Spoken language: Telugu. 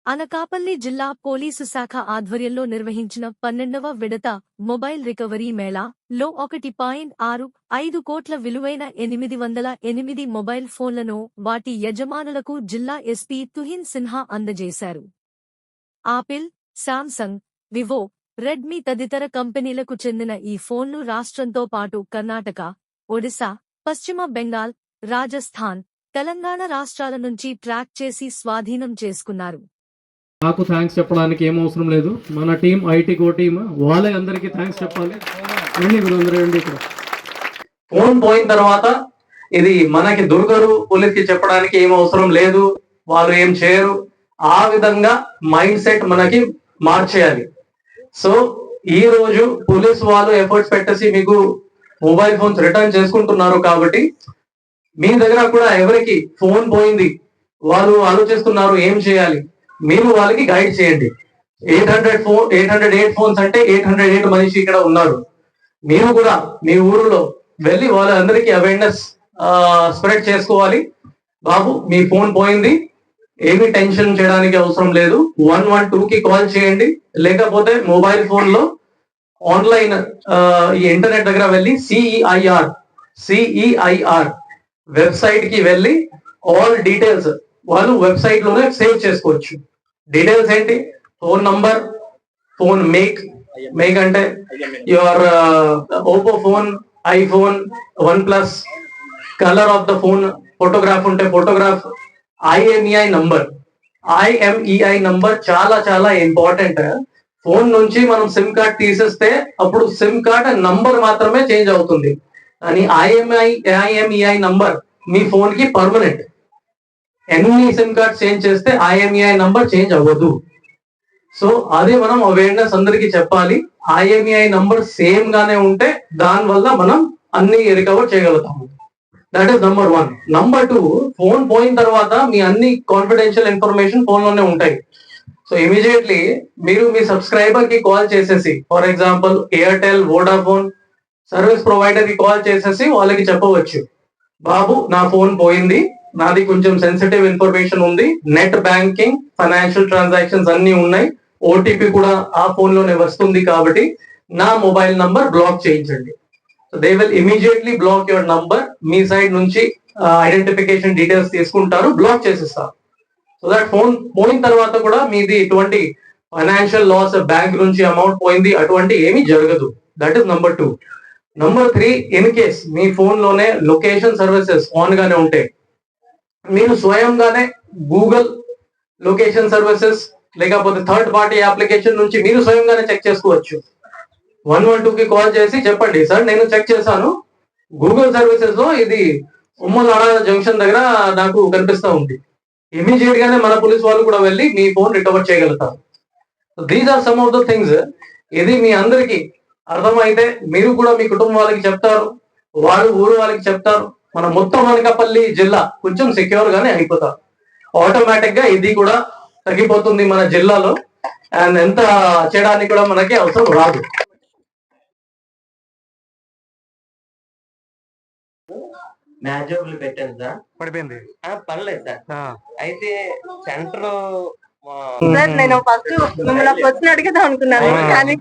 అనకాపల్లి జిల్లా పోలీసు శాఖ ఆధ్వర్యంలో నిర్వహించిన 12వ విడత మొబైల్ రికవరీ మేళా లో 1.65 కోట్ల విలువైన 808 మొబైల్ ఫోన్లను వాటి యజమానులకు జిల్లా ఎస్పీ తుహిన్ సిన్హా అందజేశారు. ఆపిల్, శాంసంగ్, వివో, రెడ్మీ తదితర కంపెనీలకు చెందిన ఈ ఫోన్లు రాష్ట్రంతో పాటు కర్ణాటక, ఒడిశా, పశ్చిమ బెంగాల్, రాజస్థాన్, తెలంగాణ రాష్ట్రాల నుంచి ట్రాక్ చేసి స్వాధీనం చేసుకున్నారు. నాకు థ్యాంక్స్ చెప్పడానికి ఏం అవసరం లేదు. మన టీం ఐటీ కో టీం వాళ్ళే అందరికీ థ్యాంక్స్ చెప్పాలి. ఇక్కడ ఫోన్ పోయిన తర్వాత ఇది మనకి దొరకరు, పోలీస్కి చెప్పడానికి ఏం అవసరం లేదు, వాళ్ళు ఏం చేయరు. ఆ విధంగా మైండ్ సెట్ మనకి మార్చేయాలి. సో ఈ రోజు పోలీస్ వాళ్ళు ఎఫర్ట్స్ పెట్టేసి మీకు మొబైల్ ఫోన్స్ రిటర్న్ చేసుకుంటున్నారు. కాబట్టి మీ దగ్గర కూడా ఎవరికి ఫోన్ పోయింది వాళ్ళు ఆలోచిస్తున్నారు ఏం చేయాలి, మీరు వాళ్ళకి గైడ్ చేయండి. 808 ఫోన్స్ అంటే 808 మనిషి ఇక్కడ ఉన్నారు. మీరు కూడా మీ ఊరిలో వెళ్ళి వాళ్ళందరికీ అవేర్నెస్ స్ప్రెడ్ చేసుకోవాలి. బాబు మీ ఫోన్ పోయింది, ఏమీ టెన్షన్ చేయడానికి అవసరం లేదు, 112కి కాల్ చేయండి. లేకపోతే మొబైల్ ఫోన్ లో ఆన్లైన్ ఈ ఇంటర్నెట్ దగ్గర వెళ్ళి సిఈఐఆర్ వెబ్సైట్ కి వెళ్ళి ఆల్ డీటెయిల్స్ వాళ్ళు వెబ్సైట్ లోనే సేవ్ చేసుకోవచ్చు. డీటెయిల్స్ ఏంటి? ఫోన్ నంబర్, ఫోన్ మేక్ అంటే your Oppo phone, iPhone, OnePlus, colour of the phone, photograph ఉంటే ఫోటోగ్రాఫ్, IMEI నంబర్ చాలా చాలా ఇంపార్టెంట్. ఫోన్ నుంచి మనం సిమ్ కార్డ్ తీసేస్తే అప్పుడు సిమ్ కార్డ్ నంబర్ మాత్రమే చేంజ్ అవుతుంది, కానీ IMEI నంబర్ మీ ఫోన్ కి పర్మనెంట్. ఎన్ని సిమ్ కార్డ్ చేంజ్ చేస్తే IMEI నంబర్ చేంజ్ అవ్వదు. సో అదే మనం అవేర్నెస్ అందరికి చెప్పాలి. IMEI నంబర్ సేమ్ గానే ఉంటే దాని వల్ల మనం అన్ని రికవర్ చేయగలుగుతాము. That is number 1. Number 2, phone పోయిన తర్వాత మీ అన్ని కాన్ఫిడెన్షియల్ ఇన్ఫర్మేషన్ ఫోన్ లోనే ఉంటాయి. సో ఇమీడియట్లీ మీరు మీ సబ్స్క్రైబర్ కి కాల్ చేసేసి, for example Airtel, Vodafone service provider కి కాల్ చేసేసి వాళ్ళకి చెప్పవచ్చు, బాబు నా ఫోన్ పోయింది, నాది కొంచెం సెన్సిటివ్ ఇన్ఫర్మేషన్ ఉంది, నెట్ బ్యాంకింగ్, ఫైనాన్షియల్ ట్రాన్సాక్షన్స్ అన్ని ఉన్నాయి, ఓటీపీ కూడా ఆ ఫోన్ లోనే వస్తుంది, కాబట్టి నా మొబైల్ నంబర్ బ్లాక్ చేయించండి. So they will immediately block your number. మీ సైడ్ నుంచి ఐడెంటిఫికేషన్ డీటెయిల్స్ తీసుకుంటారు, బ్లాక్ చేసిస్తారు. సో దట్ ఫోన్ పోయిన తర్వాత కూడా మీది ఎటువంటి ఫైనాన్షియల్ లాస్, బ్యాంక్ నుంచి అమౌంట్ పోయింది అటువంటి ఏమీ జరగదు. That is number 2. Number 3, in case మీ ఫోన్ లోనే లొకేషన్ సర్వీసెస్ ఆన్ గానే ఉంటాయి, మీరు స్వయంగానే గూగుల్ లొకేషన్ సర్వీసెస్ లేకపోతే థర్డ్ పార్టీ అప్లికేషన్ నుంచి మీరు స్వయంగానే చెక్ చేసుకోవచ్చు. 112కి కాల్ చేసి చెప్పండి, సార్ నేను చెక్ చేశాను, గూగుల్ సర్వీసెస్ లో ఇది ఉమ్మలాడ జంక్షన్ దగ్గర నాకు కనిపిస్తూ ఉంది. ఇమీడియట్ గానే మన పోలీస్ వాళ్ళు కూడా వెళ్ళి మీ ఫోన్ రికవర్ చేయగలుగుతారు. These are some of the things. ఇది మీ అందరికి అర్థమైతే మీరు కూడా మీ కుటుంబం వాళ్ళకి చెప్తారు, వాళ్ళు ఊరు వాళ్ళకి చెప్తారు, మన మొత్తం అనకాపల్లి జిల్లా కొంచెం సెక్యూర్ గానే అయిపోతారు. ఆటోమేటిక్ గా ఇది కూడా తగ్గిపోతుంది మన జిల్లాలో, అండ్ ఎంత చేయడానికి కూడా మనకి అవసరం రాదు. మ్యాజోబుల్ పెట్టాను సార్, పడిపోయింది. పర్లేదు సార్. అయితే సెంటర్ సార్ నేను ఫస్ట్ మిమ్మల్ని క్వశ్చన్ అడిగేద్దాం అనుకున్నాను, కానీ